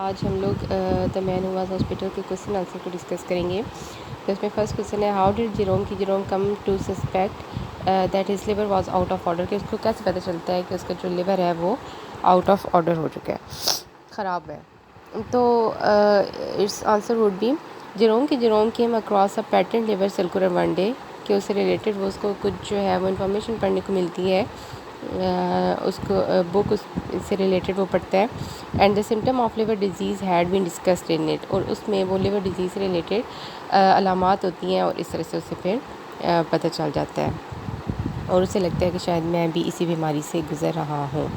آج ہم لوگ the man who was hospital کے کوشچن آنسر کو ڈسکس کریں گے. تو اس میں فرسٹ کوشچن ہے how did Jerome come to suspect that his liver was out of order, کہ اس کو کیسے پتہ چلتا ہے کہ اس کا جو لیور ہے وہ آؤٹ آف آرڈر ہو چکا ہے, خراب ہے. تو its answer would be Jerome came across a patent liver circular one day, کہ اس سے ریلیٹڈ وہ اس کو کچھ جو ہے وہ انفارمیشن پڑھنے کو ملتی ہے, اس کو بک اس سے ریلیٹڈ وہ پڑھتا ہے. And the symptom of liver disease had been discussed in it, اور اس میں وہ لیور ڈیزیز سے ریلیٹڈ علامات ہوتی ہیں, اور اس طرح سے اسے پھر پتہ چل جاتا ہے, اور اسے لگتا ہے کہ شاید میں بھی اسی بیماری سے گزر رہا ہوں.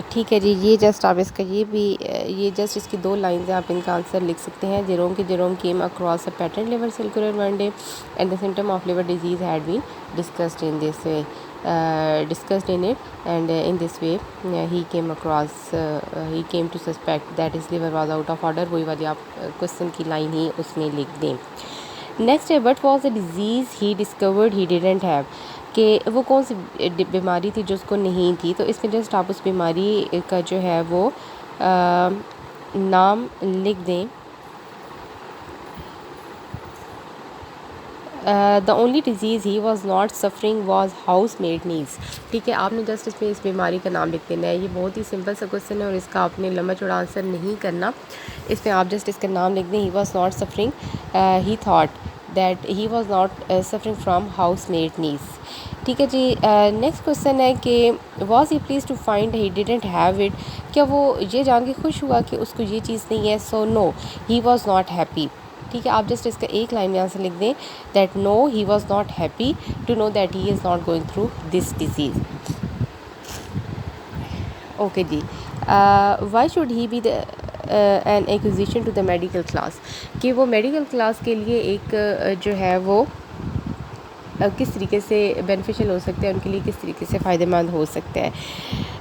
ٹھیک ہے جی, یہ جسٹ آپ اس کا یہ جسٹ اس کی 2 لائنز ہیں, آپ ان کا آنسر لکھ سکتے ہیں. Jerome came across a patent liver circular one day and the symptom of liver disease had been discussed in this way discussed in it, and in this way he came to suspect that his liver was out of order. وہی والی آپ question کی line ہی اس میں لکھ دیں. Next ہے what was the disease he discovered he didn't have, کہ وہ کون سی بیماری تھی جو اس کو نہیں تھی. تو اس میں جسٹ آپ اس بیماری کا جو ہے وہ نام لکھ دیں. The only disease he was not suffering was house maid knees. ٹھیک ہے, آپ نے جسٹ اس میں اس بیماری کا نام لکھ دینا ہے. یہ بہت ہی سمپل سا کوشچن ہے, اور اس کا آپ نے لمبا چوڑا آنسر نہیں کرنا. اس میں آپ جسٹ اس کا نام لکھ دیں. He was not suffering, he thought that he was not suffering from house maid knees. ٹھیک ہے جی. نیکسٹ کوشچن ہے کہ was he pleased to find he didn't have it, کیا وہ یہ جان کے خوش ہوا کہ اس کو یہ چیز نہیں ہے. سو نو ہی واز ناٹ ہیپی. ٹھیک ہے, آپ جسٹ اس کا ایک لائن میں آنسر لکھ دیں that no he was not happy to know that he is not going through this disease. Okay جی. Why should he be an accusation to the medical class, کہ وہ میڈیکل کلاس کے لیے ایک جو ہے وہ کس طریقے سے بینیفیشیل ہو سکتا ہے, ان کے لیے کس طریقے سے فائدہ مند ہو سکتا ہے.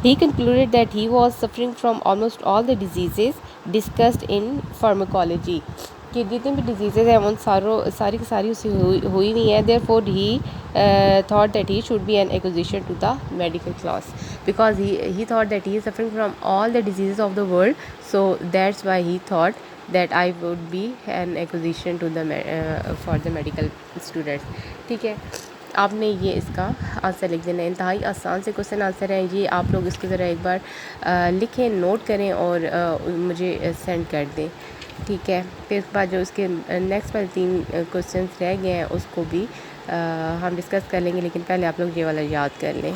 He concluded that he was suffering from almost all the diseases discussed in pharmacology, کہ جتنے بھی ڈیزیزز ہیں ان ساری کی ساری اسے ہوئی نہیں ہے. Therefore he thought that he should be an accusation to the medical class, because he thought that he is suffering from all the diseases of the world, so that's why he thought that I would be an acquisition to the for the medical students. ٹھیک ہے, آپ نے یہ اس کا answer لکھ دینا. انتہائی آسان سے کوشچن آنسر ہے یہ, آپ لوگ اس کو ذرا ایک بار لکھیں, نوٹ کریں اور مجھے سینڈ کر دیں. ٹھیک ہے, پھر اس کے بعد جو اس کے نیکسٹ والے 3 کوشچنس رہ گئے ہیں اس کو بھی ہم ڈسکس کر لیں گے, لیکن پہلے آپ لوگ یہ والا یاد کر لیں.